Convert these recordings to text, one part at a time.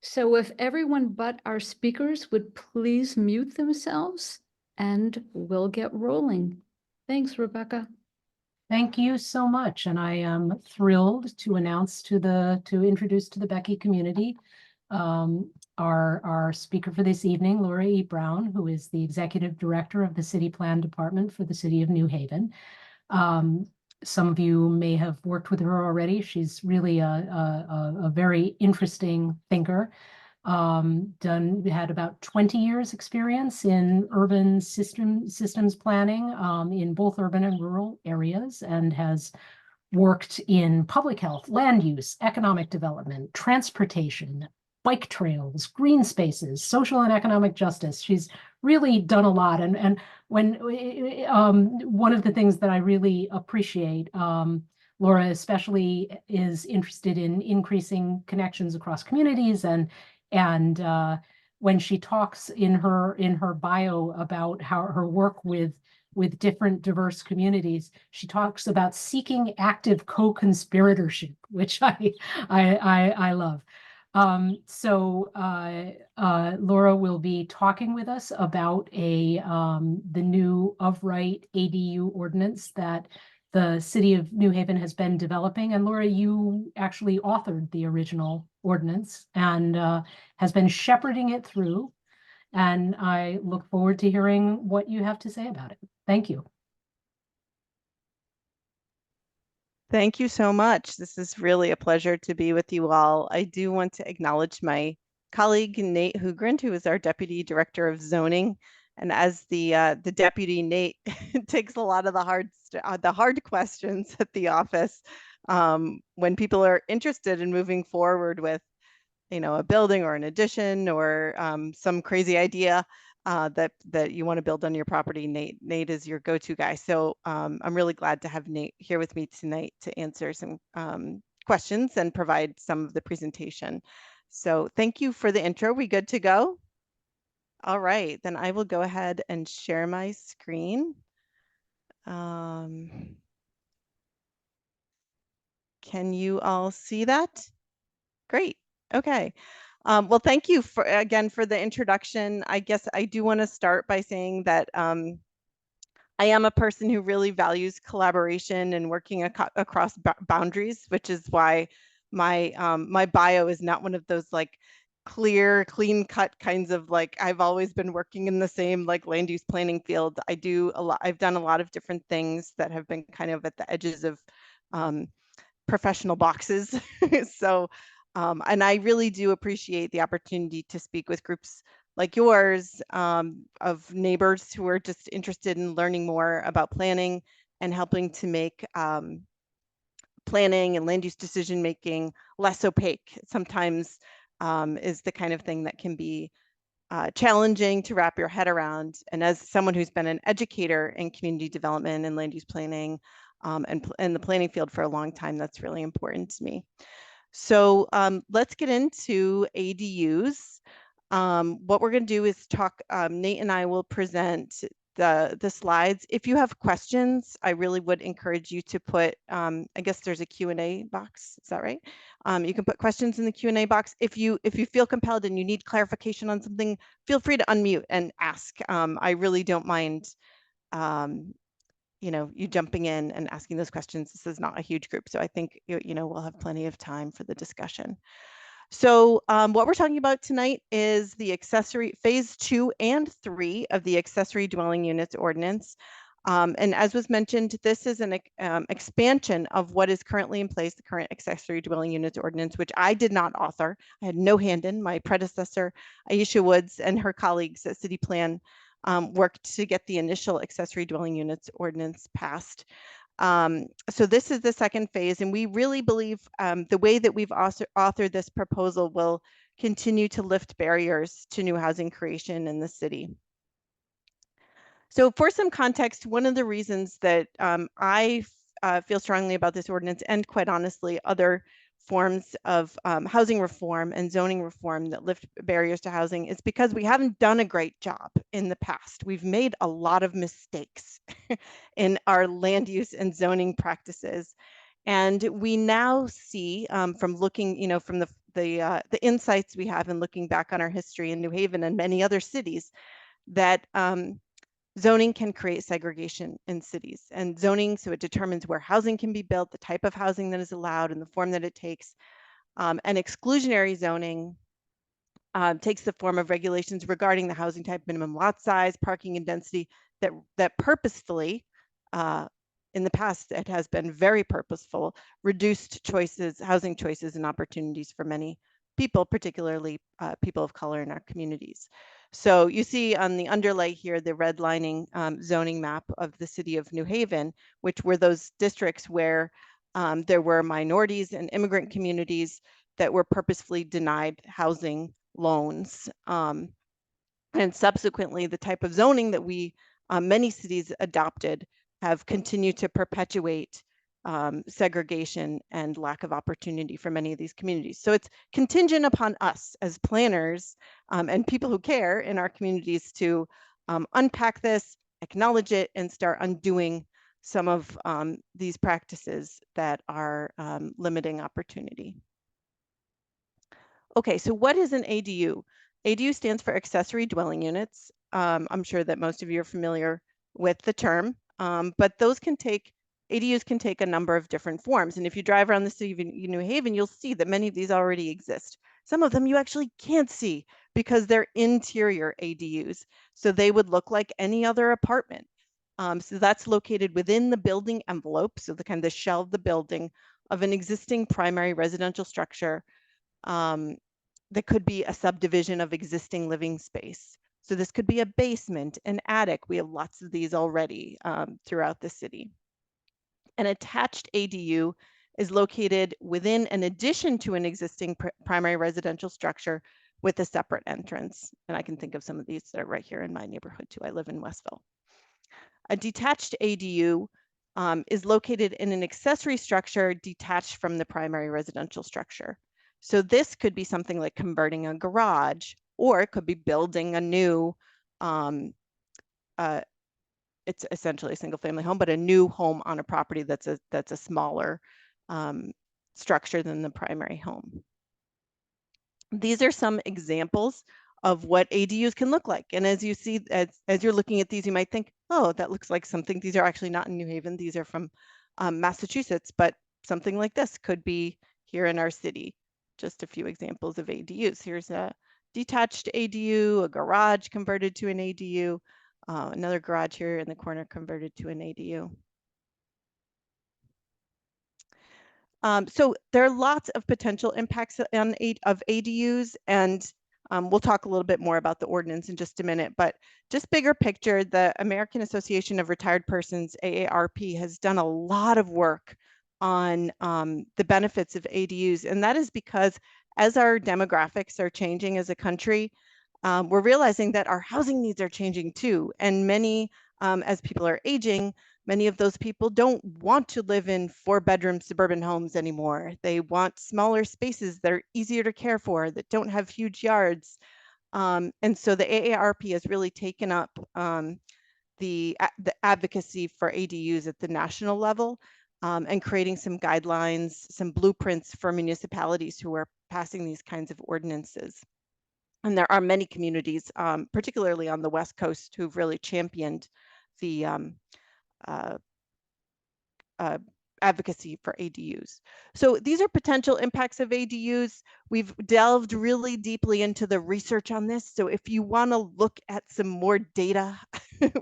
So if everyone but our speakers would please mute themselves, and we'll get rolling. Thanks, Rebecca. Thank you so much. And I am thrilled to introduce to the Becky community our speaker for this evening, Laura E. Brown, who is the Executive Director of the City Plan Department for the City of New Haven. Some of you may have worked with her already. She's really a very interesting thinker. Had about 20 years experience in urban systems planning in both urban and rural areas, and has worked in public health, land use, economic development, transportation, bike trails, green spaces, social and economic justice. She's really done a lot. And when one of the things that I really appreciate, Laura especially is interested in increasing connections across communities, and when she talks in her bio about how her work with different diverse communities, she talks about seeking active co-conspiratorship, which I love. Laura will be talking with us about the new of-right ADU ordinance that the City of New Haven has been developing. And Laura, you actually authored the original ordinance and has been shepherding it through. And I look forward to hearing what you have to say about it. Thank you. Thank you so much. This is really a pleasure to be with you all. I do want to acknowledge my colleague, Nate Hoogrand, who is our Deputy Director of Zoning. And as the deputy, Nate takes a lot of the hard questions at the office when people are interested in moving forward with, a building or an addition or some crazy idea that you want to build on your property. Nate is your go-to guy. So I'm really glad to have Nate here with me tonight to answer some questions and provide some of the presentation. So thank you for the intro. We good to go? All right, then I will go ahead and share my screen. Can you all see that? Great. Okay. Well, thank you again for the introduction. I guess I do want to start by saying that I am a person who really values collaboration and working across boundaries, which is why my bio is not one of those like clear, clean cut kinds of like, I've always been working in the same like land use planning field. I've done a lot of different things that have been kind of at the edges of professional boxes. So, and I really do appreciate the opportunity to speak with groups like yours of neighbors who are just interested in learning more about planning and helping to make planning and land use decision making less opaque. Sometimes is the kind of thing that can be challenging to wrap your head around. And as someone who's been an educator in community development and land use planning and in the planning field for a long time, that's really important to me. So let's get into ADUs. What we're going to do is talk, Nate and I will present the slides. If you have questions, I really would encourage you to put, I guess there's a Q&A box, is that right? You can put questions in the Q&A box. If you feel compelled and you need clarification on something, feel free to unmute and ask. I really don't mind you jumping in and asking those questions. This is not a huge group, so I think we'll have plenty of time for the discussion. So what we're talking about tonight is the accessory phase 2 and 3 of the accessory dwelling units ordinance. And as was mentioned, this is an expansion of what is currently in place, the current accessory dwelling units ordinance, which I did not author. I had no hand in. My predecessor, Aisha Woods, and her colleagues at City Plan worked to get the initial accessory dwelling units ordinance passed. So this is the second phase, and we really believe the way that we've authored this proposal will continue to lift barriers to new housing creation in the city. So for some context, one of the reasons that I feel strongly about this ordinance, and quite honestly, other forms of housing reform and zoning reform that lift barriers to housing, is because we haven't done a great job in the past. We've made a lot of mistakes in our land use and zoning practices. And we now see from looking, from the insights we have and looking back on our history in New Haven and many other cities, that zoning can create segregation in cities. And zoning, so it determines where housing can be built, the type of housing that is allowed, and the form that it takes. And exclusionary zoning takes the form of regulations regarding the housing type, minimum lot size, parking, and density that purposefully, in the past, it has been very purposeful, reduced choices, housing choices and opportunities for many people, particularly people of color in our communities. So you see on the underlay here, the redlining zoning map of the city of New Haven, which were those districts where there were minorities and immigrant communities that were purposefully denied housing loans. And subsequently, the type of zoning that many cities adopted have continued to perpetuate segregation and lack of opportunity for many of these communities. So it's contingent upon us as planners and people who care in our communities to unpack this, acknowledge it, and start undoing some of these practices that are limiting opportunity. Okay, so what is an ADU? ADU stands for accessory dwelling units. I'm sure that most of you are familiar with the term, but ADUs can take a number of different forms. And if you drive around the city of New Haven, you'll see that many of these already exist. Some of them you actually can't see because they're interior ADUs. So they would look like any other apartment. So that's located within the building envelope, so the kind of the shell of the building of an existing primary residential structure that could be a subdivision of existing living space. So this could be a basement, an attic. We have lots of these already throughout the city. An attached ADU is located within an addition to an existing primary residential structure with a separate entrance. And I can think of some of these that are right here in my neighborhood too. I live in Westville. A detached ADU is located in an accessory structure detached from the primary residential structure. So this could be something like converting a garage, or it could be building a new, it's essentially a single family home, but a new home on a property that's a smaller structure than the primary home. These are some examples of what ADUs can look like. And as you see, as you're looking at these, you might think, oh, that looks like something. These are actually not in New Haven. These are from Massachusetts, but something like this could be here in our city. Just a few examples of ADUs. Here's a detached ADU, a garage converted to an ADU, another garage here in the corner converted to an ADU. So there are lots of potential impacts of ADUs, and we'll talk a little bit more about the ordinance in just a minute, but just bigger picture, the American Association of Retired Persons, AARP, has done a lot of work on the benefits of ADUs, and that is because as our demographics are changing as a country, we're realizing that our housing needs are changing too, and many, as people are aging, many of those people don't want to live in 4-bedroom suburban homes anymore. They want smaller spaces that are easier to care for, that don't have huge yards. And so the AARP has really taken up the advocacy for ADUs at the national level and creating some guidelines, some blueprints for municipalities who are passing these kinds of ordinances. And there are many communities, particularly on the West Coast, who've really championed the advocacy for ADUs. So these are potential impacts of ADUs. We've delved really deeply into the research on this. So if you want to look at some more data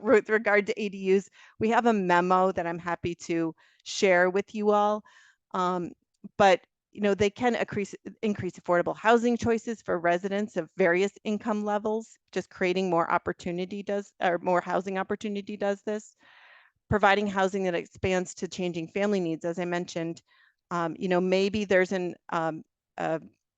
with regard to ADUs, we have a memo that I'm happy to share with you all. But they can increase affordable housing choices for residents of various income levels. Just creating more opportunity more housing opportunity does this. Providing housing that expands to changing family needs, as I mentioned, maybe there's a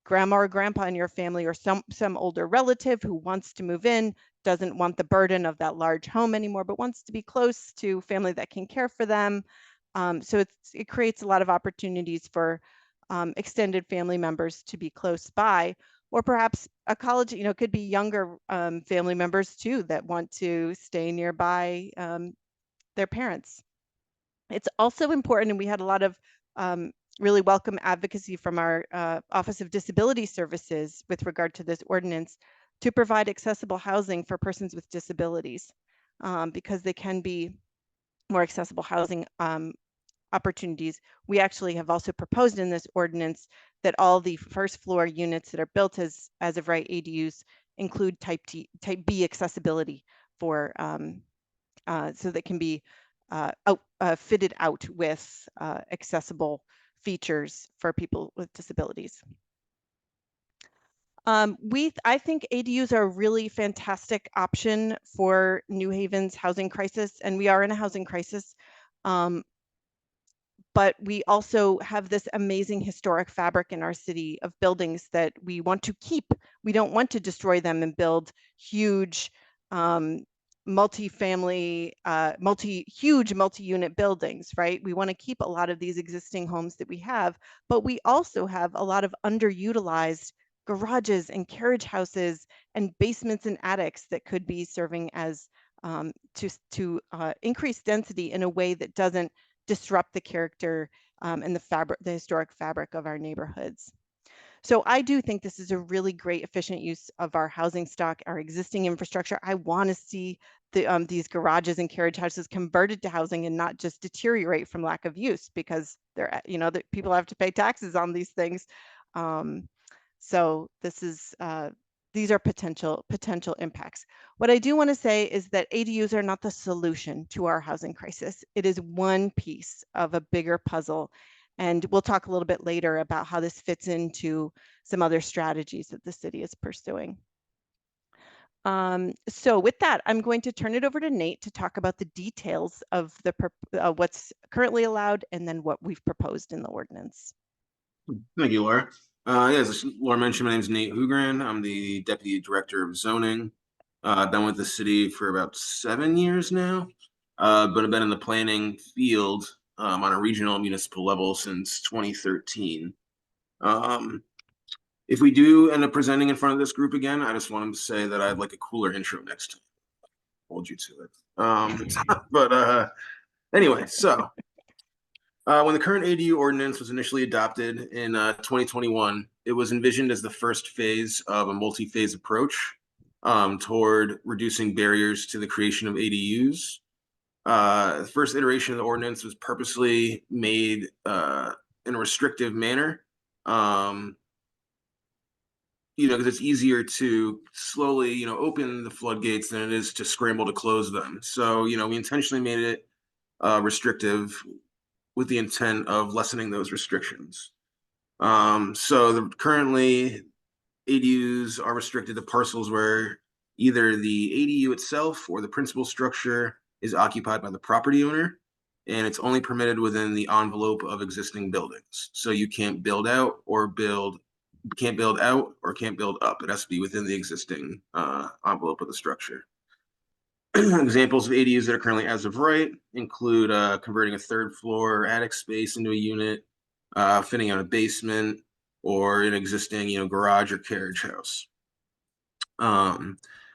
grandma or grandpa in your family or some older relative who wants to move in, doesn't want the burden of that large home anymore, but wants to be close to family that can care for them. So it creates a lot of opportunities for extended family members to be close by, or perhaps a college, it could be younger family members too that want to stay nearby their parents. It's also important, and we had a lot of really welcome advocacy from our Office of Disability Services with regard to this ordinance to provide accessible housing for persons with disabilities, because they can be more accessible housing opportunities. We actually have also proposed in this ordinance that all the first floor units that are built as of right ADUs include type B accessibility for so that can be fitted out with accessible features for people with disabilities. I think ADUs are a really fantastic option for New Haven's housing crisis, and we are in a housing crisis. But we also have this amazing historic fabric in our city of buildings that we want to keep. We don't want to destroy them and build huge multi-family, huge multi-unit buildings, right? We want to keep a lot of these existing homes that we have, but we also have a lot of underutilized garages and carriage houses and basements and attics that could be serving as to increase density in a way that doesn't disrupt the character and the historic fabric of our neighborhoods. So I do think this is a really great, efficient use of our housing stock, our existing infrastructure. I want to see these garages and carriage houses converted to housing and not just deteriorate from lack of use, because they're, people have to pay taxes on these things. So this is these are potential impacts. What I do want to say is that ADUs are not the solution to our housing crisis. It is one piece of a bigger puzzle. And we'll talk a little bit later about how this fits into some other strategies that the city is pursuing. So with that, I'm going to turn it over to Nate to talk about the details of what's currently allowed and then what we've proposed in the ordinance. Thank you, Laura. As Laura mentioned, my name is Nate Hugran. I'm the Deputy Director of Zoning. I've been with the city for about 7 years now, but I've been in the planning field on a regional municipal level since 2013. If we do end up presenting in front of this group again, I just wanted to say that I'd like a cooler intro next time. Hold you to it. But anyway, so when the current ADU ordinance was initially adopted in 2021, it was envisioned as the first phase of a multi-phase approach toward reducing barriers to the creation of ADUs. The first iteration of the ordinance was purposely made in a restrictive manner, because it's easier to slowly, open the floodgates than it is to scramble to close them. So, we intentionally made it restrictive with the intent of lessening those restrictions. So currently ADUs are restricted to parcels where either the ADU itself or the principal structure is occupied by the property owner, and it's only permitted within the envelope of existing buildings. So you can't build out or can't build up. It has to be within the existing envelope of the structure. Examples of ADUs that are currently as of right include converting a third floor attic space into a unit, fitting out a basement, or an existing, garage or carriage house.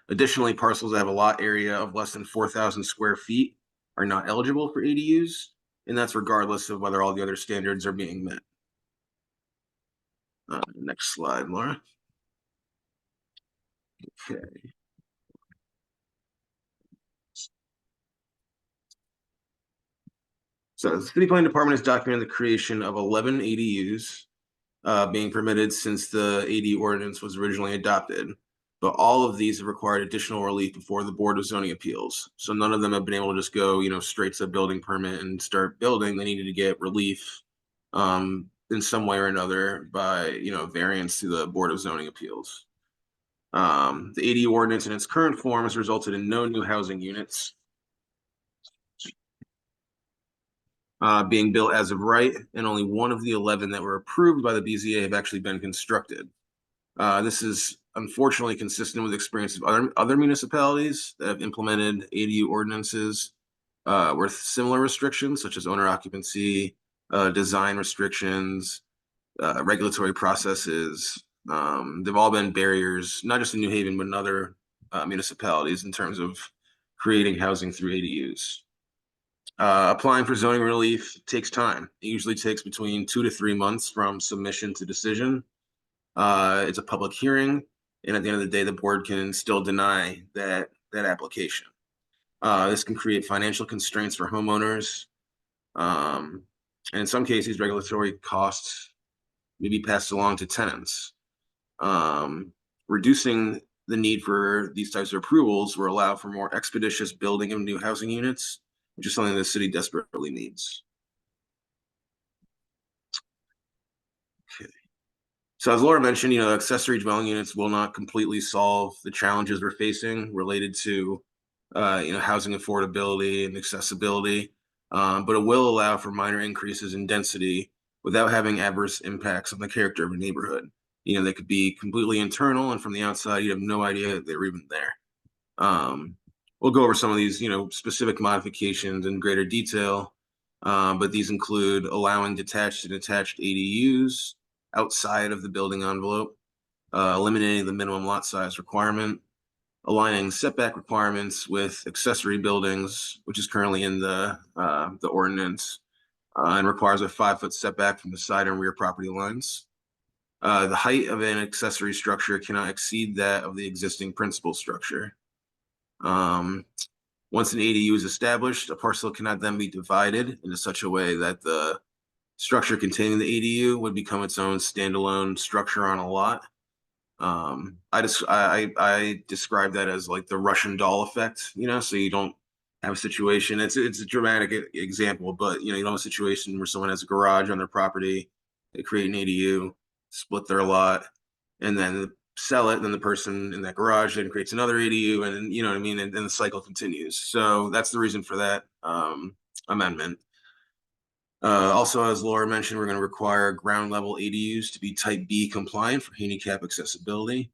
Additionally, parcels that have a lot area of less than 4,000 square feet are not eligible for ADUs, and that's regardless of whether all the other standards are being met. Next slide, Laura. Okay. So the City Planning Department has documented the creation of 11 ADUs being permitted since the ADU ordinance was originally adopted. But all of these have required additional relief before the Board of Zoning Appeals. So none of them have been able to just go, straight to a building permit and start building. They needed to get relief in some way or another by, variance to the Board of Zoning Appeals. The ADU ordinance in its current form has resulted in no new housing units being built as of right, and only one of the 11 that were approved by the BZA have actually been constructed. This is unfortunately consistent with the experience of other municipalities that have implemented ADU ordinances with similar restrictions, such as owner occupancy, design restrictions, regulatory processes. They've all been barriers, not just in New Haven, but in other municipalities in terms of creating housing through ADUs. Applying for zoning relief takes time. It usually takes between 2 to 3 months from submission to decision. It's a public hearing, and at the end of the day, the board can still deny that application. This can create financial constraints for homeowners. And in some cases, regulatory costs may be passed along to tenants. Reducing the need for these types of approvals will allow for more expeditious building of new housing units, which is something the city desperately needs. Okay. So as Laura mentioned, accessory dwelling units will not completely solve the challenges we're facing related to, housing affordability and accessibility, but it will allow for minor increases in density without having adverse impacts on the character of a neighborhood. They could be completely internal, and from the outside, you have no idea that they're even there. We'll go over some of these, specific modifications in greater detail, but these include allowing detached and attached ADUs outside of the building envelope, eliminating the minimum lot size requirement, aligning setback requirements with accessory buildings, which is currently in the ordinance, and requires a 5-foot setback from the side and rear property lines. The height of an accessory structure cannot exceed that of the existing principal structure. Once an ADU is established, a parcel cannot then be divided into such a way that the structure containing the ADU would become its own standalone structure on a lot. I describe that as like the Russian doll effect, so you don't have a situation. It's a dramatic example, but you don't have a situation where someone has a garage on their property, they create an ADU, split their lot, and then sell it. And then the person in that garage then creates another ADU, and you know what I mean, and the cycle continues. So that's the reason for that amendment. Also, as Laura mentioned, we're going to require ground level ADUs to be type B compliant for handicap accessibility.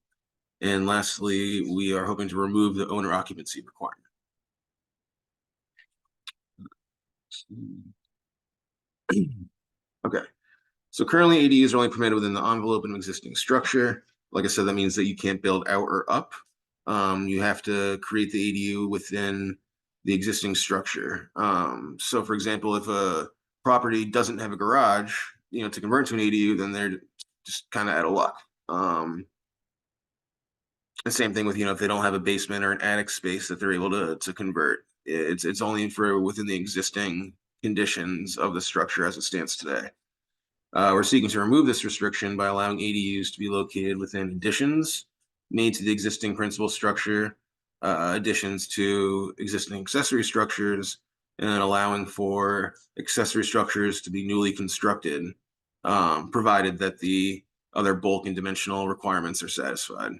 And lastly, we are hoping to remove the owner occupancy requirement. Okay, so currently ADUs are only permitted within the envelope of an existing structure. Like I said, that means that you can't build out or up. You have to create the ADU within the existing structure. So for example, if a property doesn't have a garage, to convert to an ADU, then they're just kind of out of luck. The same thing with, if they don't have a basement or an attic space that they're able to convert. It's only for within the existing conditions of the structure as it stands today. We're seeking to remove this restriction by allowing ADUs to be located within additions made to the existing principal structure, additions to existing accessory structures, and then allowing for accessory structures to be newly constructed, provided that the other bulk and dimensional requirements are satisfied.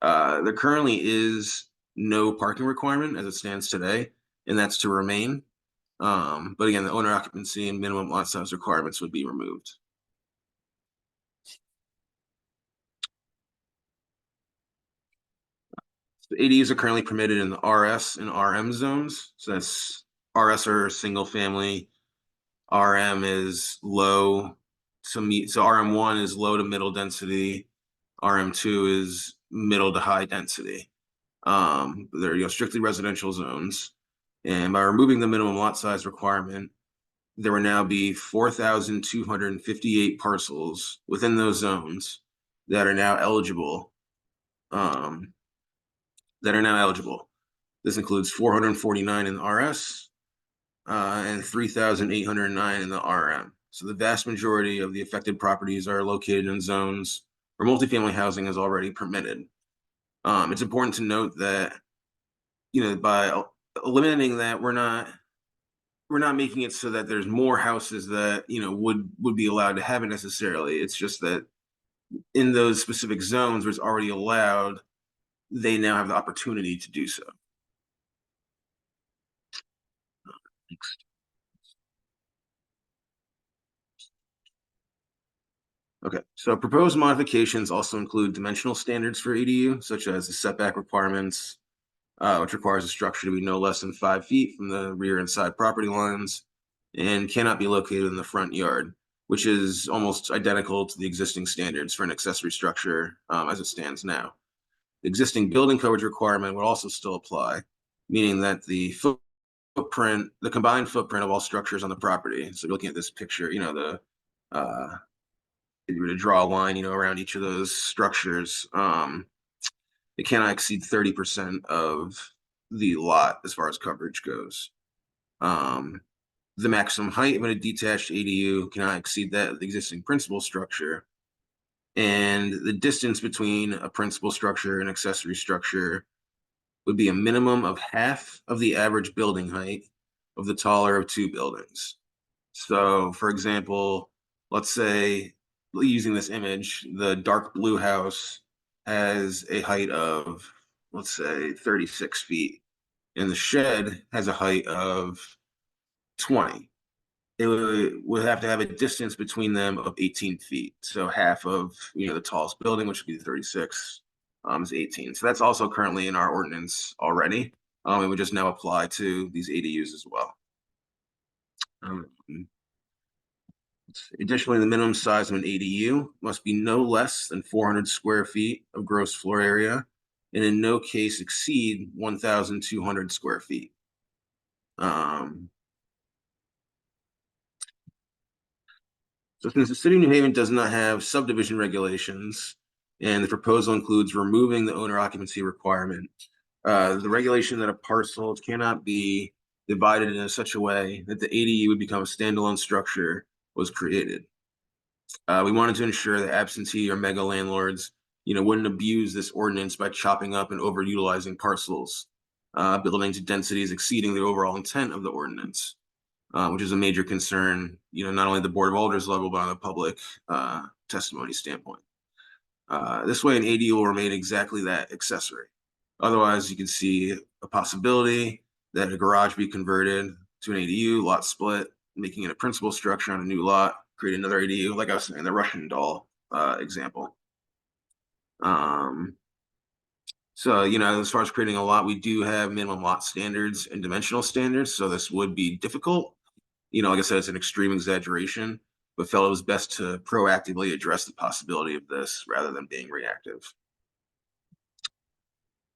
There currently is no parking requirement as it stands today, and that's to remain. But again, the owner occupancy and minimum lot size requirements would be removed. The ADUs are currently permitted in the RS and RM zones. So that's RS are single family, RM is low to meet. So RM1 is low to middle density, RM2 is middle to high density. They're strictly residential zones. And by removing the minimum lot size requirement, there will now be 4,258 parcels within those zones that are now eligible. This includes 449 in the RS and 3,809 in the RM. So the vast majority of the affected properties are located in zones where multifamily housing is already permitted. It's important to note that, by eliminating that, we're not making it so that there's more houses that, would be allowed to have it necessarily. It's just that in those specific zones where it's already allowed, they now have the opportunity to do so. Next. Okay, so proposed modifications also include dimensional standards for ADU, such as the setback requirements, which requires a structure to be no less than 5 feet from the rear and side property lines and cannot be located in the front yard, which is almost identical to the existing standards for an accessory structure as it stands now. The existing building coverage requirement would also still apply, meaning that the footprint, the combined footprint of all structures on the property. So looking at this picture, if you were to draw a line, around each of those structures, it cannot exceed 30% of the lot as far as coverage goes. The maximum height of a detached ADU cannot exceed that of the existing principal structure. And the distance between a principal structure and accessory structure would be a minimum of half of the average building height of the taller of two buildings. So, for example, let's say, using this image, the dark blue house has a height of, let's say, 36 feet, and the shed has a height of 20. It would have to have a distance between them of 18 feet. So half of the tallest building, which would be 36, is 18. So that's also currently in our ordinance already. It would just now apply to these ADUs as well. Additionally, the minimum size of an ADU must be no less than 400 square feet of gross floor area, and in no case exceed 1,200 square feet. So since the city of New Haven does not have subdivision regulations, and the proposal includes removing the owner occupancy requirement, the regulation that a parcel cannot be divided in such a way that the ADU would become a standalone structure was created. We wanted to ensure that absentee or mega landlords, wouldn't abuse this ordinance by chopping up and overutilizing parcels, building to densities exceeding the overall intent of the ordinance. Which is a major concern, not only at the Board of Alders level, but on a public testimony standpoint. This way, an ADU will remain exactly that, accessory. Otherwise, you can see a possibility that a garage be converted to an ADU, lot split, making it a principal structure on a new lot, create another ADU, like I was saying, the Russian doll example. So, as far as creating a lot, we do have minimum lot standards and dimensional standards, so this would be difficult. Like I said, it's an extreme exaggeration, but felt it was best to proactively address the possibility of this rather than being reactive.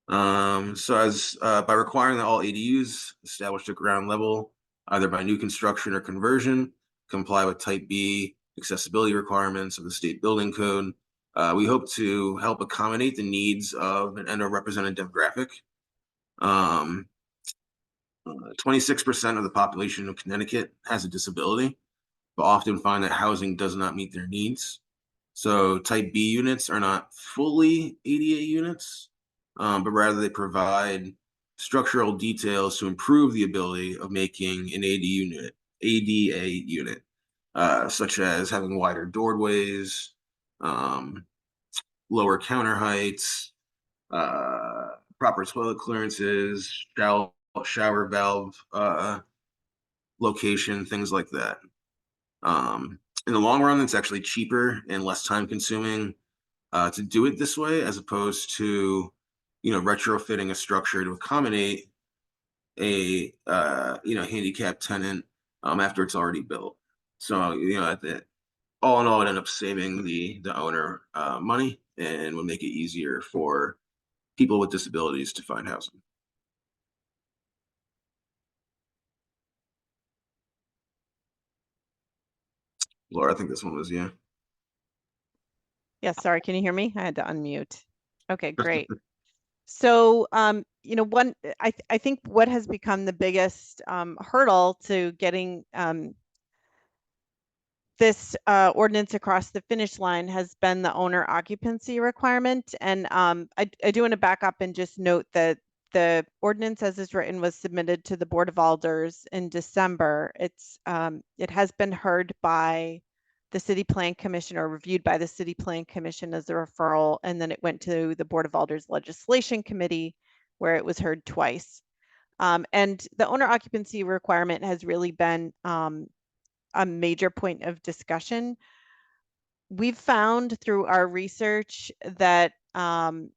So as by requiring that all ADUs established at ground level, either by new construction or conversion, comply with Type B accessibility requirements of the state building code, we hope to help accommodate the needs of an underrepresented demographic. 26% of the population of Connecticut has a disability, but often find that housing does not meet their needs. So Type B units are not fully ADA units, but rather they provide structural details to improve the ability of making an ADA unit, such as having wider doorways, lower counter heights, proper toilet clearances, shower valve location, things like that. In the long run, it's actually cheaper and less time consuming to do it this way, as opposed to, retrofitting a structure to accommodate a, handicapped tenant after it's already built. So, all in all, it ended up saving the owner money and would make it easier for people with disabilities to find housing. Laura, I think this one was you. Yes, sorry, can you hear me? I had to unmute. Okay, great. So, I think what has become the biggest hurdle to getting this ordinance across the finish line has been the owner occupancy requirement. And I do want to back up and just note that the ordinance as is written was submitted to the Board of Alders in December. It has been heard by the City Plan Commission, or reviewed by the City Plan Commission as a referral, and then it went to the Board of Alders Legislation Committee, where it was heard twice. And the owner occupancy requirement has really been a major point of discussion. We've found through our research that the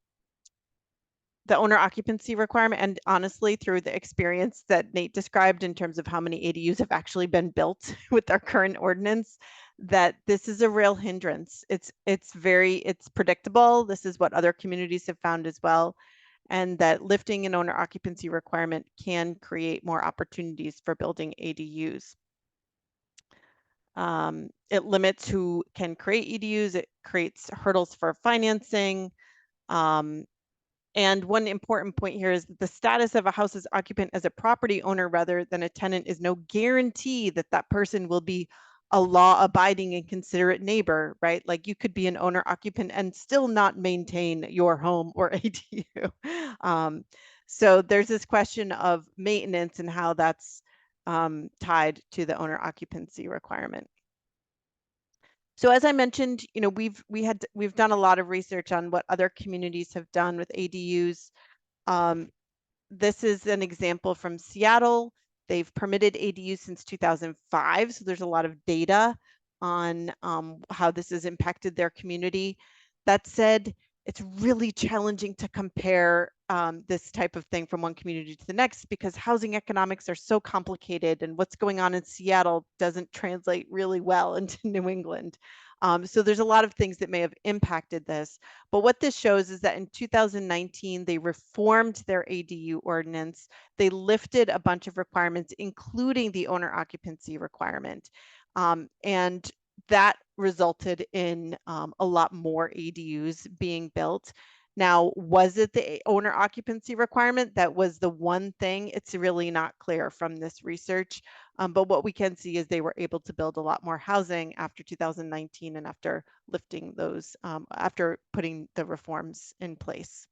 owner occupancy requirement, and honestly through the experience that Nate described in terms of how many ADUs have actually been built with our current ordinance, that this is a real hindrance. It's predictable. This is what other communities have found as well. and that lifting an owner occupancy requirement can create more opportunities for building ADUs. It limits who can create EDUs. It creates hurdles for financing. And one important point here is that the status of a house's occupant as a property owner rather than a tenant is no guarantee that that person will be a law-abiding and considerate neighbor, right? Like you could be an owner occupant and still not maintain your home or ADU. So there's this question of maintenance and how that's tied to the owner occupancy requirement. So as I mentioned, you know, we've done a lot of research on what other communities have done with ADUs. This is an example from Seattle. They've permitted ADUs since 2005, so there's a lot of data on how this has impacted their community. That said, it's really challenging to compare this type of thing from one community to the next because housing economics are so complicated, and what's going on in Seattle doesn't translate really well into New England. So there's a lot of things that may have impacted this. But what this shows is that in 2019, they reformed their ADU ordinance. They lifted a bunch of requirements, including the owner occupancy requirement. And that resulted in a lot more ADUs being built. Now, was it the owner occupancy requirement that was the one thing? It's really not clear from this research. But what we can see is they were able to build a lot more housing after 2019 and after lifting those, after putting the reforms in place.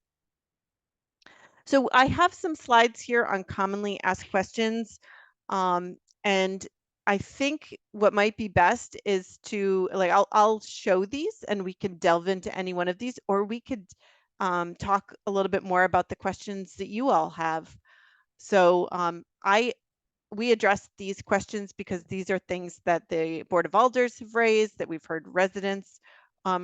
So I have some slides here on commonly asked questions. And I think what might be best is to, like, I'll show these and we can delve into any one of these, or we could talk a little bit more about the questions that you all have. So we addressed these questions because these are things that the Board of Alders have raised, that we've heard residents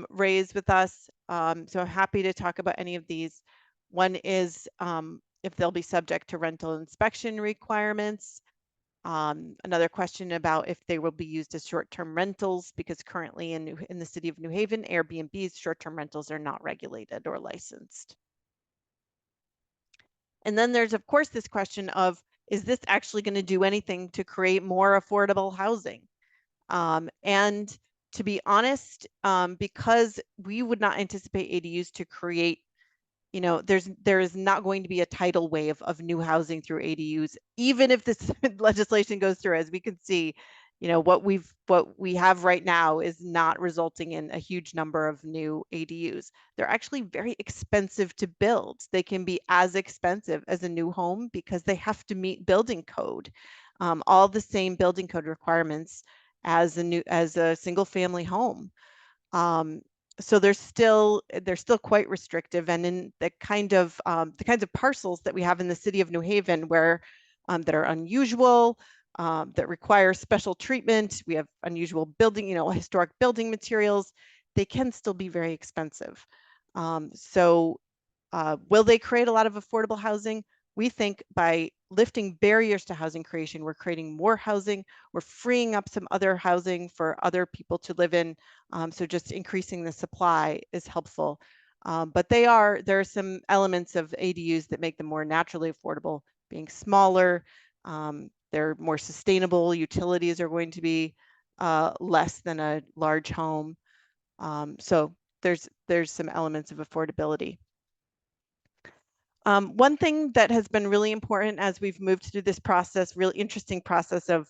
raise with us. So I'm happy to talk about any of these. One is if they'll be subject to rental inspection requirements. Another question about if they will be used as short-term rentals, because currently in the city of New Haven, Airbnb's short-term rentals are not regulated or licensed. And then there's, of course, this question of, is this actually going to do anything to create more affordable housing? And to be honest, because we would not anticipate ADUs to create, you know, there is not going to be a tidal wave of new housing through ADUs, even if this legislation goes through. As we can see, you know, what we have right now is not resulting in a huge number of new ADUs. They're actually very expensive to build. They can be as expensive as a new home because they have to meet building code, all the same building code requirements as a single family home. So they're still quite restrictive, and in the kinds of parcels that we have in the city of New Haven, where that are unusual, that require special treatment, we have unusual building, you know, historic building materials, they can still be very expensive. So will they create a lot of affordable housing? We think by lifting barriers to housing creation, we're creating more housing, we're freeing up some other housing for other people to live in. So just increasing the supply is helpful. But there are some elements of ADUs that make them more naturally affordable, being smaller, they're more sustainable, utilities are going to be less than a large home. So there's some elements of affordability. One thing that has been really important as we've moved through this process, really interesting process of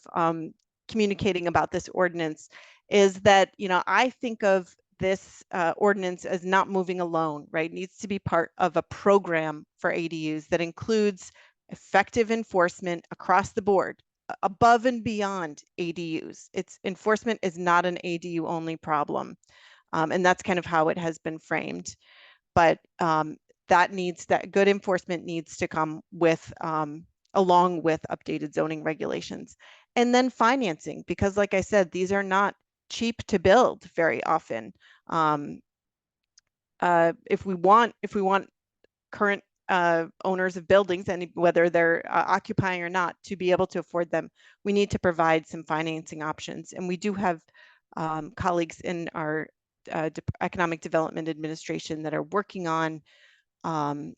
communicating about this ordinance, is that, you know, I think of this ordinance as not moving alone, right? It needs to be part of a program for ADUs that includes effective enforcement across the board, above and beyond ADUs. Enforcement is not an ADU only problem. And that's kind of how it has been framed. But that good enforcement needs to come with along with updated zoning regulations. And then financing, because like I said, these are not cheap to build very often. If we want current owners of buildings, and whether they're occupying or not, to be able to afford them, we need to provide some financing options. And we do have colleagues in our Economic Development Administration that are working on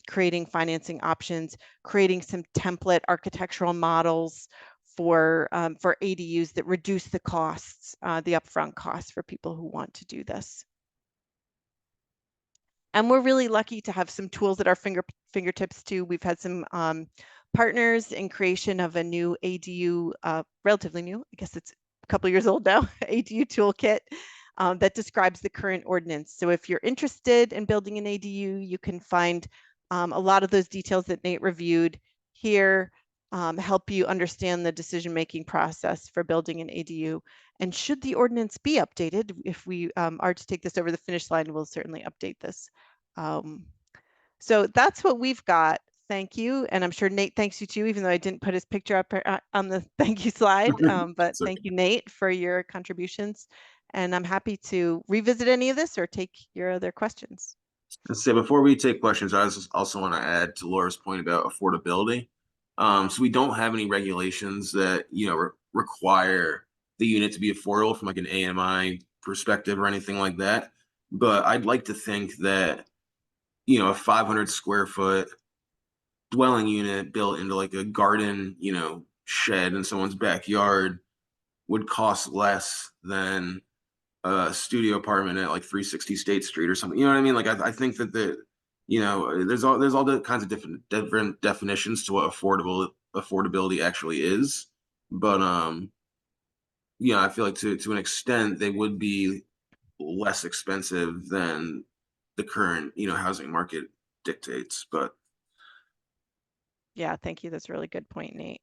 creating financing options, creating some template architectural models for ADUs that reduce the costs, the upfront costs for people who want to do this. And we're really lucky to have some tools at our fingertips too. We've had some partners in creation of a new ADU, relatively new, I guess it's a couple years old now, ADU toolkit that describes the current ordinance. So if you're interested in building an ADU, you can find a lot of those details that Nate reviewed here, help you understand the decision-making process for building an ADU. And should the ordinance be updated, if we are to take this over the finish line, we'll certainly update this. So that's what we've got. Thank you. And I'm sure Nate thanks you too, even though I didn't put his picture up on the thank you slide. But So- thank you, Nate, for your contributions. And I'm happy to revisit any of this or take your other questions. Let's say before we take questions, I also want to add to Laura's point about affordability. So we don't have any regulations that require the unit to be affordable from like an AMI perspective or anything like that. But I'd like to think that a 500 square foot dwelling unit built into like a garden, shed in someone's backyard would cost less than a studio apartment at like 360 State Street or something. You know what I mean? Like I think that there's all the kinds of different definitions to what affordability actually is. But I feel like to an extent they would be less expensive than the current housing market dictates. But Yeah, thank you. That's a really good point, Nate.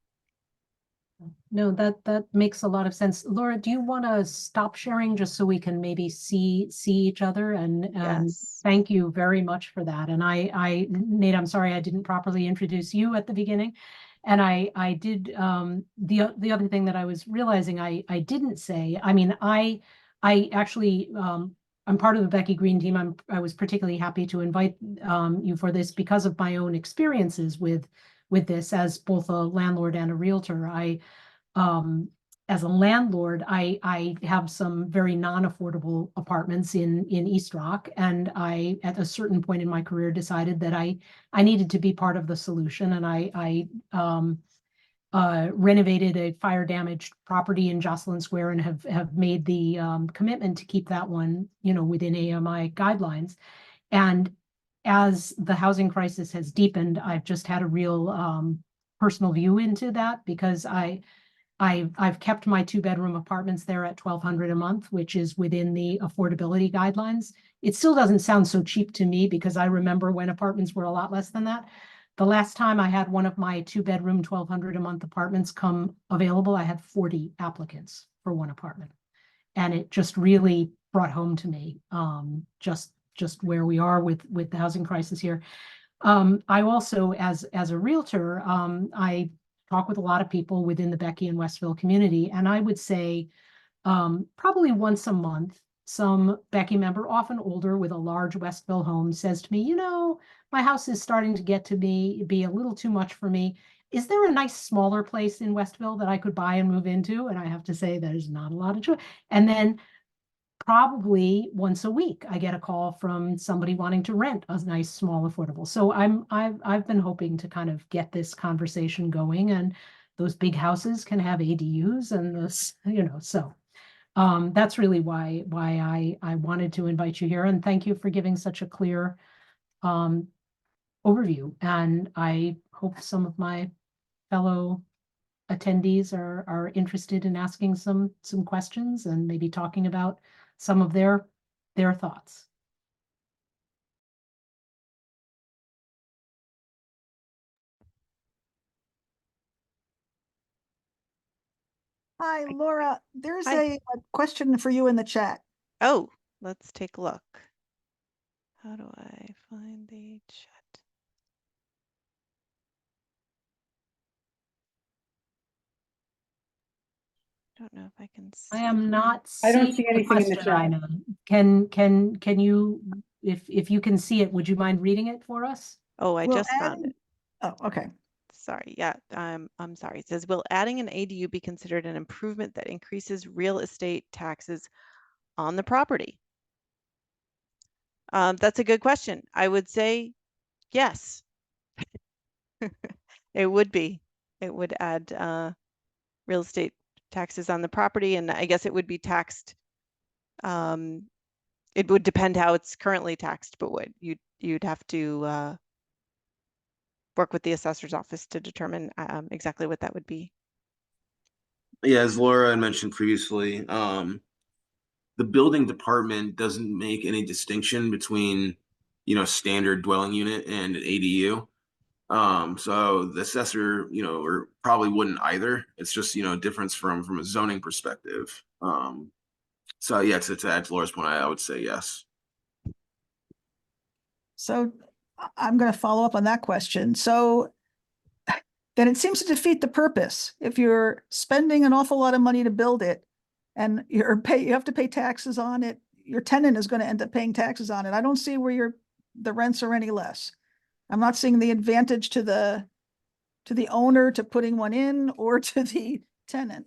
No, that makes a lot of sense. Laura, do you want to stop sharing just so we can maybe see each other? And Yes. thank you very much for that. And Nate, I'm sorry I didn't properly introduce you at the beginning. And I did the other thing that I was realizing I didn't say. I mean, I actually I'm part of the Becky Green team. I was particularly happy to invite you for this because of my own experiences with this as both a landlord and a realtor. As a landlord, I have some very non-affordable apartments in East Rock, and I, at a certain point in my career, decided that I needed to be part of the solution, and I renovated a fire-damaged property in Jocelyn Square and have made the commitment to keep that one, within AMI guidelines. And as the housing crisis has deepened, I've just had a real personal view into that because I've kept my 2-bedroom apartments there at $1,200 a month, which is within the affordability guidelines. It still doesn't sound so cheap to me because I remember when apartments were a lot less than that. The last time I had one of my 2-bedroom $1,200 a month apartments come available, I had 40 applicants for one apartment, and it just really brought home to me just where we are with the housing crisis here. I also, as a realtor, I talk with a lot of people within the Becky and Westville community, and I would say probably once a month, some Becky member, often older with a large Westville home, says to me, my house is starting to get to be a little too much for me. Is there a nice smaller place in Westville that I could buy and move into? And I have to say there's not a lot of choice. And then probably once a week, I get a call from somebody wanting to rent a nice, small, affordable. So I've been hoping to kind of get this conversation going, and those big houses can have ADUs and this, so that's really why I wanted to invite you here. And thank you for giving such a clear overview. And I hope some of my fellow attendees are interested in asking some questions and maybe talking about some of their thoughts. Hi, Laura. There's Hi. a question for you in the chat. Oh, let's take a look. How do I find the chat? Don't know if I can see. I am not I don't seeing see the anything in the question, chat. Ina. Can you, if you can see it, would you mind reading it for us? Oh, I Will just found it. Oh, okay. Sorry. Yeah, I'm sorry. It says, will adding an ADU be considered an improvement that increases real estate taxes on the property? That's a good question. I would say Yes. It would be. It would add real estate taxes on the property, and I guess it would be taxed. It would depend how it's currently taxed, but would you'd have to work with the assessor's office to determine exactly what that would be. Yeah, as Laura had mentioned previously, the building department doesn't make any distinction between, standard dwelling unit and an ADU. So the assessor, or probably wouldn't either. It's just, a difference from a zoning perspective. So yeah, to add to Laura's point, I would say yes. So I'm going to follow up on that question. So then it seems to defeat the purpose. If you're spending an awful lot of money to build it and you have to pay taxes on it, your tenant is going to end up paying taxes on it. I don't see where the rents are any less. I'm not seeing the advantage to the owner to putting one in or to the tenant.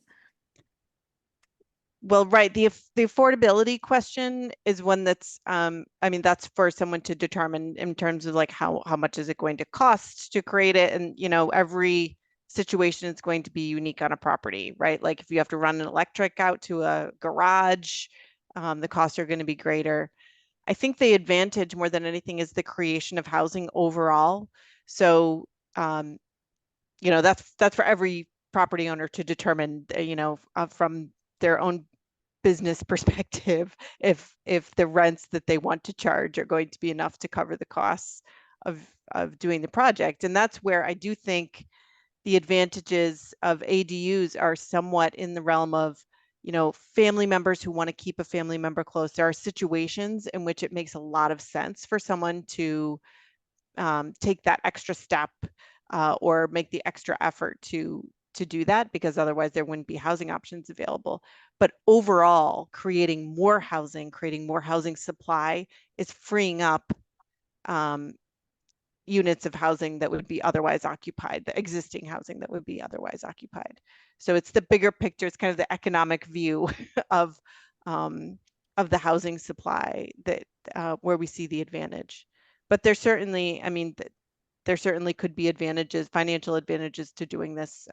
Well, right. The affordability question is one that's, I mean, that's for someone to determine in terms of like how much is it going to cost to create it, and every situation is going to be unique on a property, right? Like if you have to run an electric out to a garage, the costs are going to be greater. I think the advantage more than anything is the creation of housing overall. So, that's for every property owner to determine, from their own business perspective, if the rents that they want to charge are going to be enough to cover the costs of doing the project. And that's where I do think the advantages of ADUs are somewhat in the realm of, family members who want to keep a family member close. There are situations in which it makes a lot of sense for someone to take that extra step or make the extra effort to do that, because otherwise there wouldn't be housing options available. But overall, creating more housing supply is freeing up units of housing that would be otherwise occupied, the existing housing that would be otherwise occupied. So it's the bigger picture. It's kind of the economic view of the housing supply that where we see the advantage. But there's certainly, I mean, there certainly could be advantages, financial advantages to doing this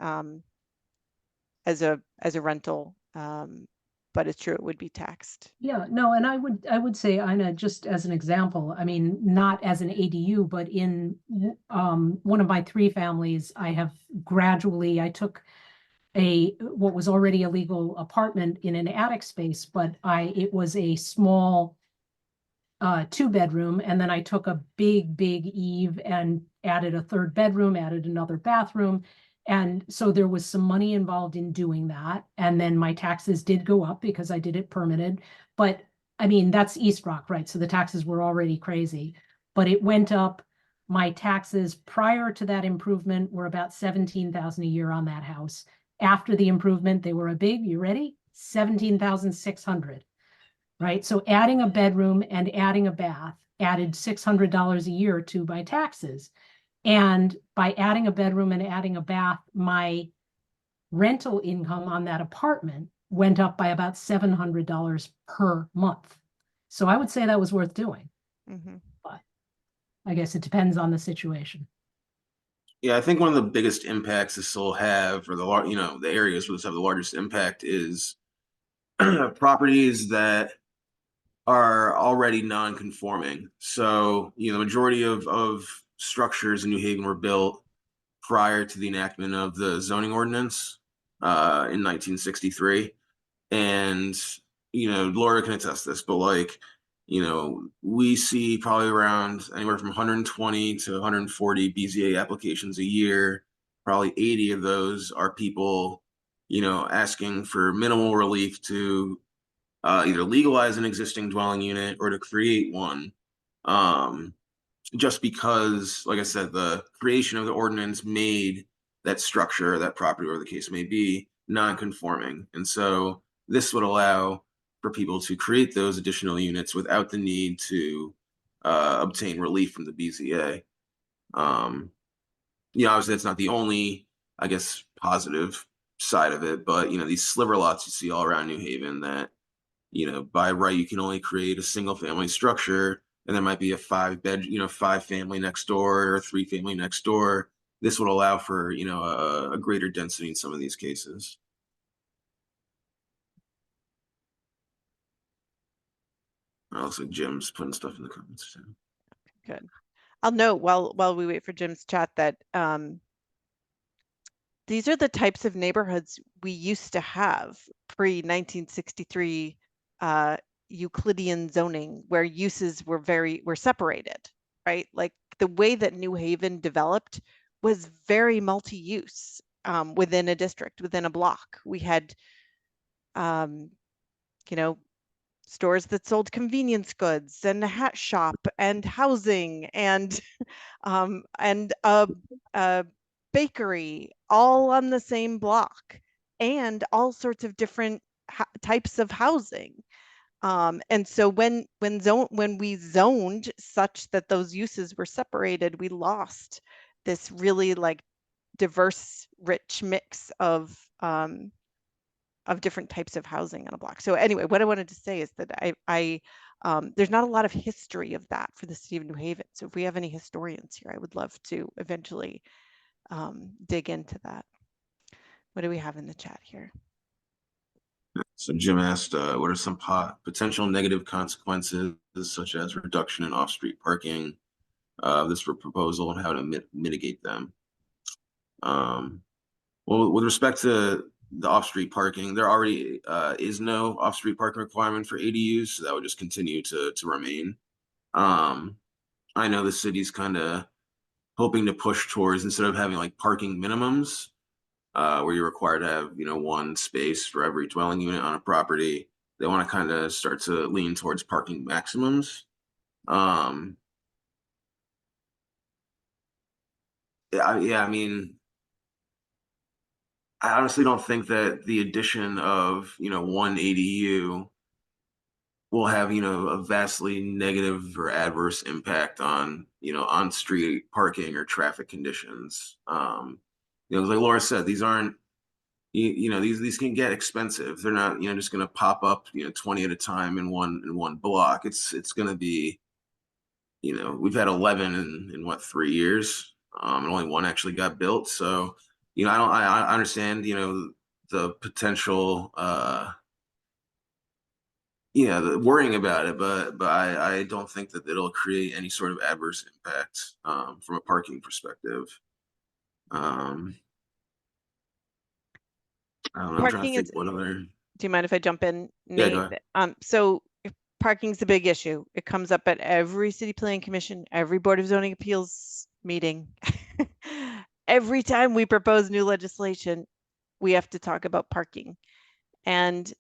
as a rental. But it's true, it would be taxed. Yeah, no, and I would say, Ina, just as an example, I mean, not as an ADU, but in one of my 3 families, I took what was already a legal apartment in an attic space, but it was a small 2-bedroom, and then I took a big eave and added a 3rd bedroom, added another bathroom. And so there was some money involved in doing that. And then my taxes did go up because I did it permitted. But I mean, that's East Rock, right? So the taxes were already crazy, but it went up. My taxes prior to that improvement were about $17,000 a year on that house. After the improvement, they were you ready? $17,600, right? So adding a bedroom and adding a bath added $600 a year to my taxes. And by adding a bedroom and adding a bath, my rental income on that apartment went up by about $700 per month. So I would say that was worth doing. Mm-hmm. But I guess it depends on the situation. Yeah, I think one of the biggest impacts this will have, or the areas where this have the largest impact, is properties that are already non-conforming. So, the majority of structures in New Haven were built prior to the enactment of the zoning ordinance in 1963. And, Laura can attest this, but we see probably around anywhere from 120 to 140 BZA applications a year. Probably 80 of those are people, asking for minimal relief to either legalize an existing dwelling unit or to create one. Just because, like I said, the creation of the ordinance made that structure, that property, or the case may be, non-conforming. And so this would allow for people to create those additional units without the need to obtain relief from the BZA. Obviously that's not the only, I guess, positive side of it, but these sliver lots you see all around New Haven that by right you can only create a single family structure, and there might be a 5-bed, 5-family next door or 3-family next door. This would allow for, a greater density in some of these cases. Also, Jim's putting stuff in the comments too. Good. I'll note while we wait for Jim's chat that these are the types of neighborhoods we used to have pre-1963 Euclidean zoning, where uses were separated, right? Like the way that New Haven developed was very multi-use within a district, within a block. We had, stores that sold convenience goods and a hat shop and housing and a bakery all on the same block, and all sorts of different types of housing. And so when we zoned such that those uses were separated, we lost this really like diverse, rich mix of different types of housing on a block. So anyway, what I wanted to say is that there's not a lot of history of that for the city of New Haven. So if we have any historians here, I would love to eventually dig into that. What do we have in the chat here? So Jim asked, what are some potential negative consequences, such as reduction in off-street parking, this proposal, and how to mitigate them? Well, with respect to the off-street parking, there already is no off-street parking requirement for ADUs, so that would just continue to remain. I know the city's kind of hoping to push towards, instead of having like parking minimums, where you're required to have, one space for every dwelling unit on a property, they want to kind of start to lean towards parking maximums. Yeah, I mean, I honestly don't think that the addition of, one ADU will have, a vastly negative or adverse impact on, on-street parking or traffic conditions. Like Laura said, these aren't, these can get expensive. They're not, just going to pop up, 20 at a time in one block. It's going to be, we've had 11 in what, 3 years, and only one actually got built. So, I understand, the potential, the worrying about it, but I don't think that it'll create any sort of adverse impact from a parking perspective. I don't know. I'm trying Parking to think is, what other. do you mind if I jump in, Yeah, Nate? go ahead. So parking's a big issue. It comes up at every city planning commission, every board of zoning appeals meeting. Every time we propose new legislation, we have to talk about parking. And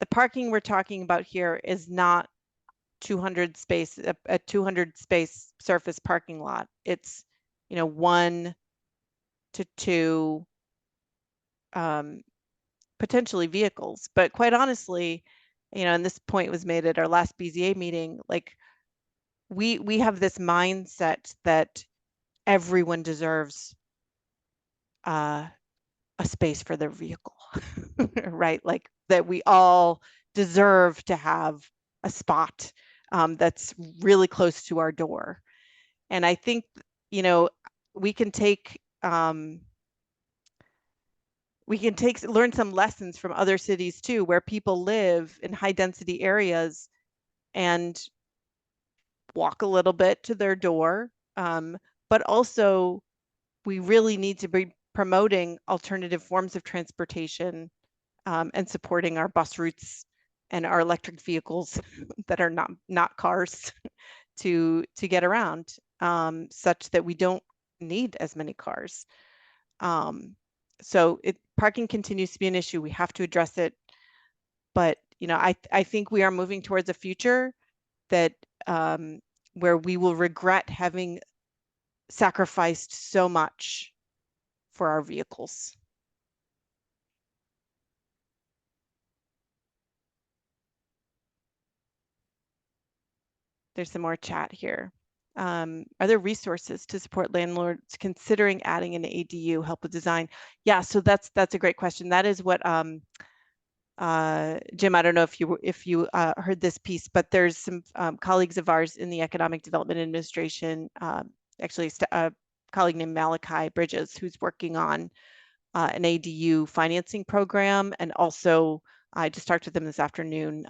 the parking we're talking about here is not 200 space, a 200 space surface parking lot. It's, 1 to 2 potentially vehicles. But quite honestly, and this point was made at our last BZA meeting, like we have this mindset that everyone deserves a space for their vehicle, right? Like that we all deserve to have a spot that's really close to our door. And I think, we can learn some lessons from other cities too, where people live in high density areas and walk a little bit to their door. But also we really need to be promoting alternative forms of transportation and supporting our bus routes and our electric vehicles that are not cars to get around, such that we don't need as many cars. So parking continues to be an issue. We have to address it. But, I think we are moving towards a future that where we will regret having sacrificed so much for our vehicles. There's some more chat here. Are there resources to support landlords considering adding an ADU, help with design? Yeah, so that's a great question. That is what Jim, I don't know if you heard this piece, but there's some colleagues of ours in the Economic Development Administration, actually a colleague named Malachi Bridges, who's working on an ADU financing program. And also, I just talked with them this afternoon,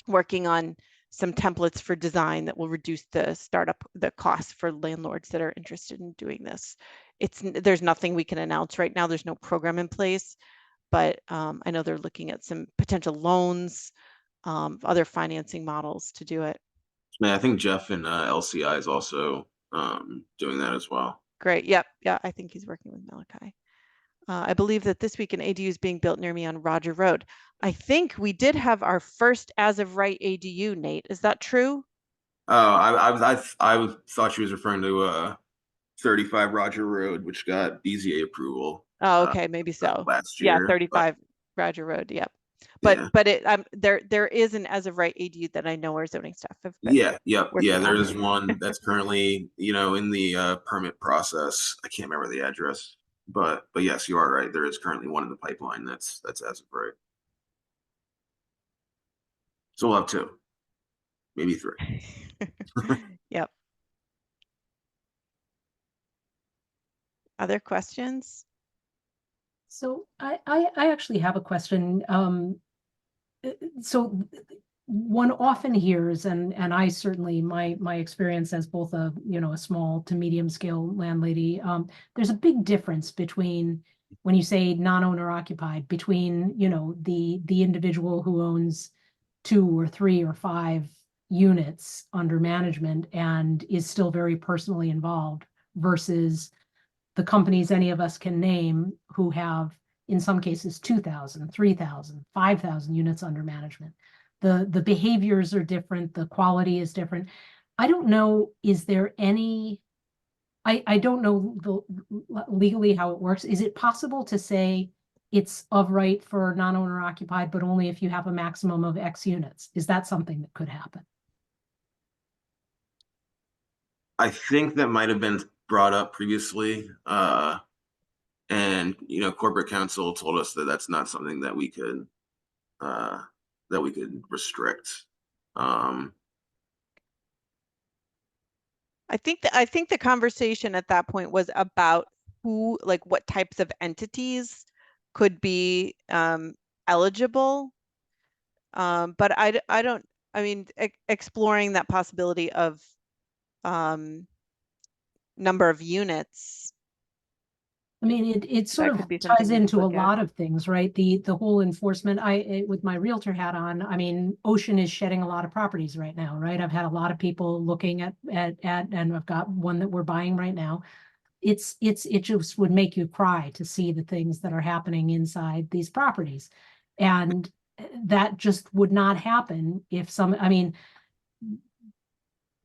working on some templates for design that will reduce the cost for landlords that are interested in doing this. There's nothing we can announce right now. There's no program in place, but I know they're looking at some potential loans, other financing models to do it. Man, I think Jeff and LCI is also doing that as well. Great. Yep. Yeah, I think he's working with Malachi. I believe that this week an ADU is being built near me on Roger Road. I think we did have our first as of right ADU, Nate. Is that true? Oh, I thought she was referring to 35 Roger Road, which got BZA approval Oh, okay, maybe so. last Yeah, year. 35 Roger Road. Yep. Yeah. But it there is an as of right ADU that I know our zoning staff have been Yeah. working There on. is one that's currently, in the permit process. I can't remember the address, but yes, you are right. There is currently one in the pipeline that's as of right. So we'll have two, maybe three. Yep. Other questions? So I actually have a question. So one often hears, and I certainly, my experience as both a small to medium scale landlady, there's a big difference between when you say non-owner occupied, between the individual who owns 2 or 3 or 5 units under management and is still very personally involved, versus the companies any of us can name who have, in some cases, 2,000, 3,000, 5,000 units under management. The behaviors are different. The quality is different. I don't know, is there any, I don't know legally how it works. Is it possible to say it's of right for non-owner occupied, but only if you have a maximum of X units? Is that something that could happen? I think that might have been brought up previously. And corporate counsel told us that that's not something that we could restrict. I think the conversation at that point was about what types of entities could be eligible. But I mean, exploring that possibility of number of units. I mean, it sort That could of be something ties we could into a look at. lot of things, right? The whole enforcement, with my realtor hat on, I mean, Ocean is shedding a lot of properties right now, right? I've had a lot of people looking at, and I've got one that we're buying right now. It just would make you cry to see the things that are happening inside these properties. And that just would not happen if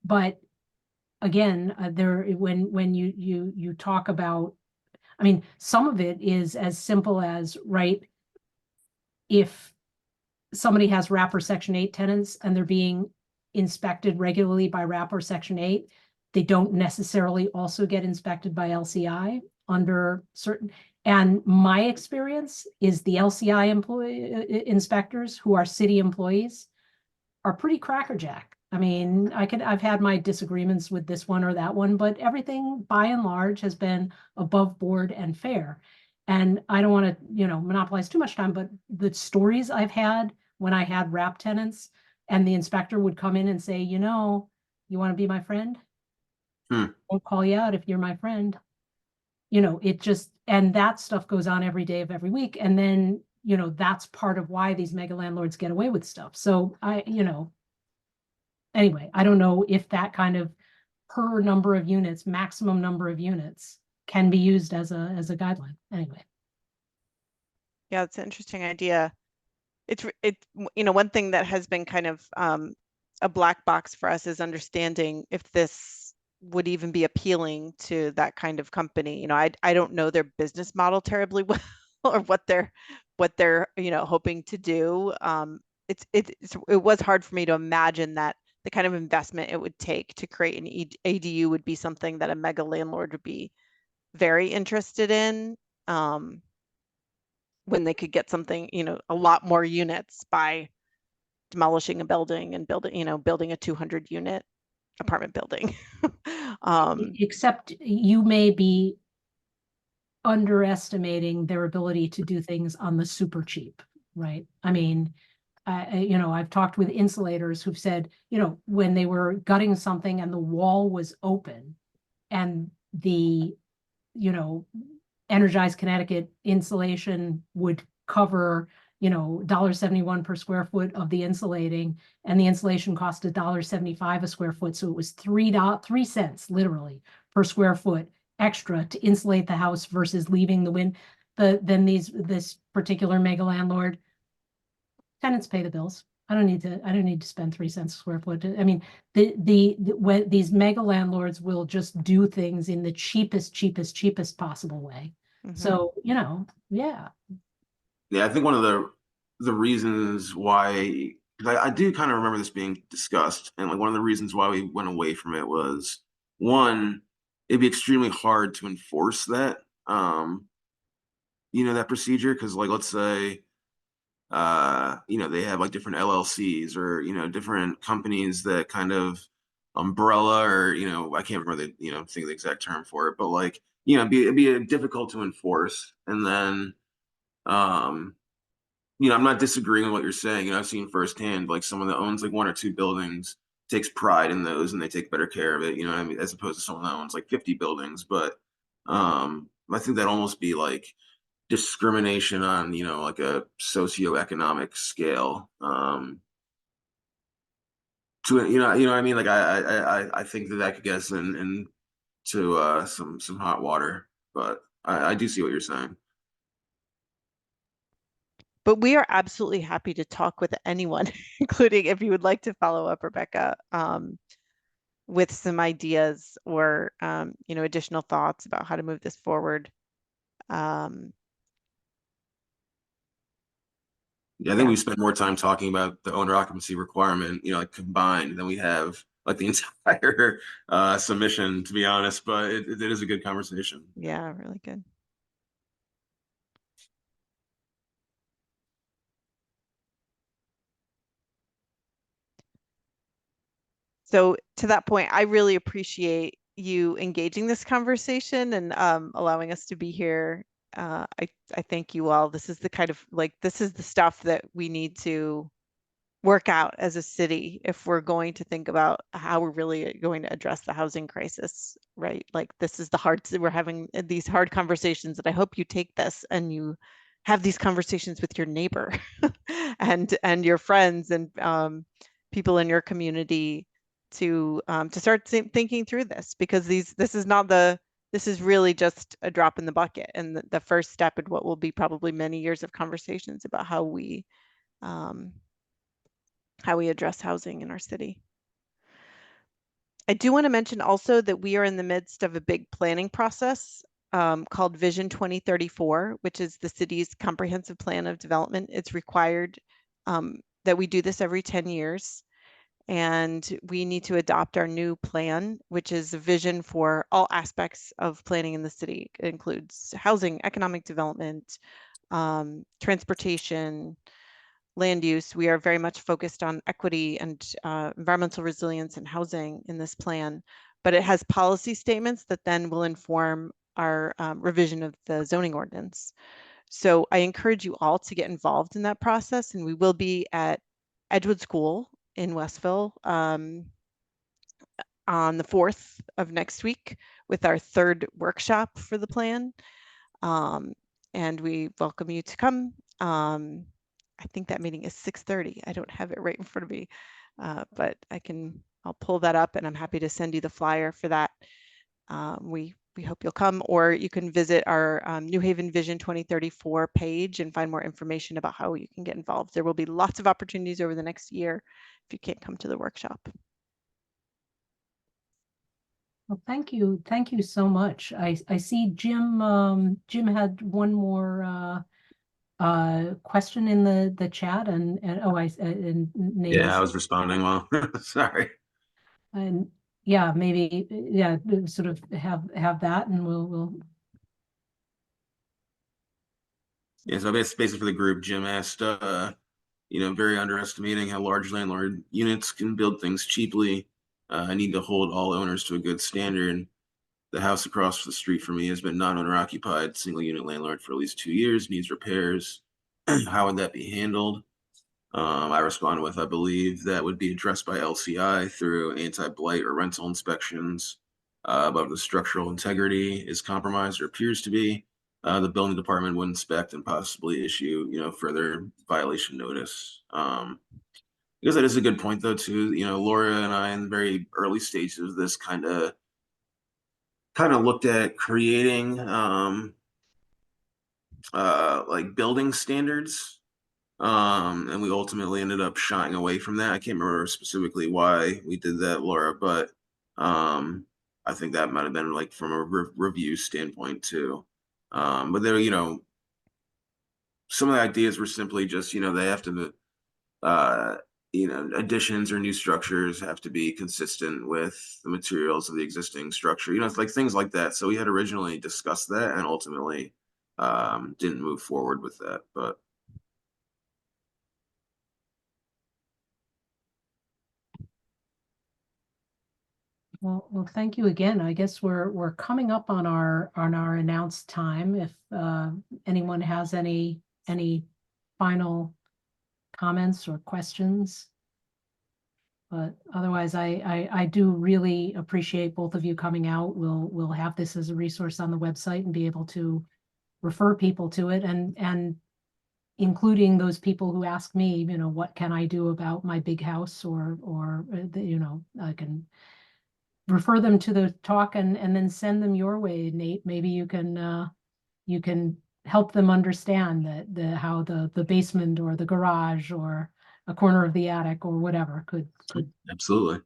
but again, when you talk about, I mean, some of it is as simple as, right, if somebody has wrapper Section 8 tenants and they're being inspected regularly by wrapper Section 8, they don't necessarily also get inspected by LCI under certain. And my experience is the LCI inspectors, who are city employees, are pretty crackerjack. I mean, I've had my disagreements with this one or that one, but everything by and large has been above board and fair. And I don't want to, monopolize too much time, but the stories I've had when I had wrap tenants and the inspector would come in and say, you want to be my friend? I'll call you out if you're my friend. It just, and that stuff goes on every day of every week. And then, that's part of why these mega landlords get away with stuff. So anyway, I don't know if that kind of per number of units, maximum number of units, can be used as a guideline. Anyway. Yeah, it's an interesting idea. It's one thing that has been kind of a black box for us is understanding if this would even be appealing to that kind of company. I don't know their business model terribly well or what they're hoping to do. It was hard for me to imagine that the kind of investment it would take to create an ADU would be something that a mega landlord would be very interested in. when they could get something, you know, a lot more units by demolishing a building and building, you know, building a 200 unit apartment building. Except you may be underestimating their ability to do things on the super cheap, right? I mean, you know, I've talked with insulators who've said, you know, when they were gutting something and the wall was open and the, you know, Energized Connecticut insulation would cover, you know, $1.71 per square foot of the insulating, and the insulation cost $1.75 a square foot. So it was 3 cents literally per square foot extra to insulate the house versus leaving the wind. Then this particular mega landlord, tenants pay the bills. I don't need to spend 3 cents a square foot. I mean, when these mega landlords will just do things in the cheapest possible way. Mhm. So, you know, yeah. Yeah, I think one of the reasons why, 'cause I do kind of remember this being discussed, and like one of the reasons why we went away from it was, one, it'd be extremely hard to enforce that, you know, that procedure, because like let's say, you know, they have like different LLCs or, you know, different companies that kind of umbrella, or, you know, I can't remember the, you know, think of the exact term for it, but like, you know, it'd be difficult to enforce. And then, you know, I'm not disagreeing with what you're saying. You know, I've seen firsthand, like someone that owns like 1 or 2 buildings takes pride in those and they take better care of it, you know what I mean, as opposed to someone that owns like 50 buildings. But I think that almost be like discrimination on, you know, like a socioeconomic scale. To, you know what I mean? Like I think that could get us in to some hot water. But I do see what you're saying. But we are absolutely happy to talk with anyone, including if you would like to follow up, Rebecca, with some ideas or you know, additional thoughts about how to move this forward. Yeah, I think we spent more time talking about the owner occupancy requirement, you know, like combined than we have like the entire submission, to be honest. But it is a good conversation. Yeah, really good. So to that point, I really appreciate you engaging this conversation and allowing us to be here. I thank you all. This is the kind of like, this is the stuff that we need to work out as a city if we're going to think about how we're really going to address the housing crisis, right? Like this is the hard, we're having these hard conversations, and I hope you take this and you have these conversations with your neighbor and your friends and people in your community to start thinking through this, because this is really just a drop in the bucket and the first step in what will be probably many years of conversations about how we address housing in our city. I do want to mention also that we are in the midst of a big planning process called Vision 2034, which is the city's comprehensive plan of development. It's required that we do this every 10 years. And we need to adopt our new plan, which is a vision for all aspects of planning in the city. It includes housing, economic development, transportation, land use. We are very much focused on equity and environmental resilience and housing in this plan, but it has policy statements that then will inform our revision of the zoning ordinance. So I encourage you all to get involved in that process, and we will be at Edgewood School in Westville on the 4th of next week with our 3rd workshop for the plan. And we welcome you to come. I think that meeting is 6:30. I don't have it right in front of me, but I'll pull that up, and I'm happy to send you the flyer for that. We hope you'll come, or you can visit our New Haven Vision 2034 page and find more information about how you can get involved. There will be lots of opportunities over the next year if you can't come to the workshop. Well, thank you. Thank you so much. I see Jim, Jim had one more question in the chat, and Yeah, I was responding well. Sorry. and yeah, maybe yeah, sort of have that, and we'll Yeah, so basically for the group, Jim asked, very underestimating how large landlord units can build things cheaply. I need to hold all owners to a good standard. The house across the street from me has been non-owner occupied, single unit landlord for at least 2 years, needs repairs. How would that be handled? I responded with, I believe that would be addressed by LCI through anti-blight or rental inspections. But if the structural integrity is compromised or appears to be, the building department would inspect and possibly issue, further violation notice. Because that is a good point though, too. Laura and I in the very early stages of this kind of looked at creating like building standards, and we ultimately ended up shying away from that. I can't remember specifically why we did that, Laura, but I think that might have been like from a review standpoint too. But there, some of the ideas were simply just, they have to additions or new structures have to be consistent with the materials of the existing structure. It's like things like that. So we had originally discussed that and ultimately didn't move forward with that. But Well, thank you again. I guess we're coming up on our announced time. If anyone has any final comments or questions. But otherwise, I do really appreciate both of you coming out. We'll have this as a resource on the website and be able to refer people to it, and including those people who ask me, what can I do about my big house, or I can refer them to the talk and then send them your way, Nate. Maybe you can help them understand that how the basement or the garage or a corner of the attic or whatever could absolutely.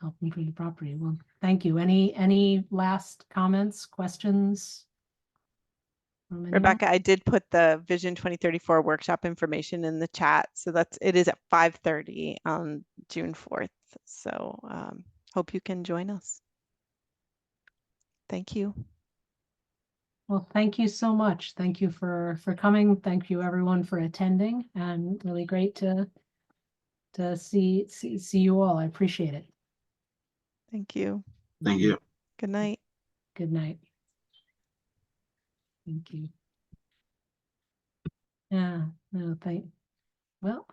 help improve the property. Well, thank you. Any last comments, questions? from anyone? Rebecca, I did put the Vision 2034 workshop information in the chat. So it is at 5:30 on June 4th. So hope you can join us. Thank you. Well, thank you so much. Thank you for coming. Thank you everyone for attending, and really great to see you all. I appreciate it. Thank you. Thank you. Good night. Good night. Thank you. Yeah, no, well,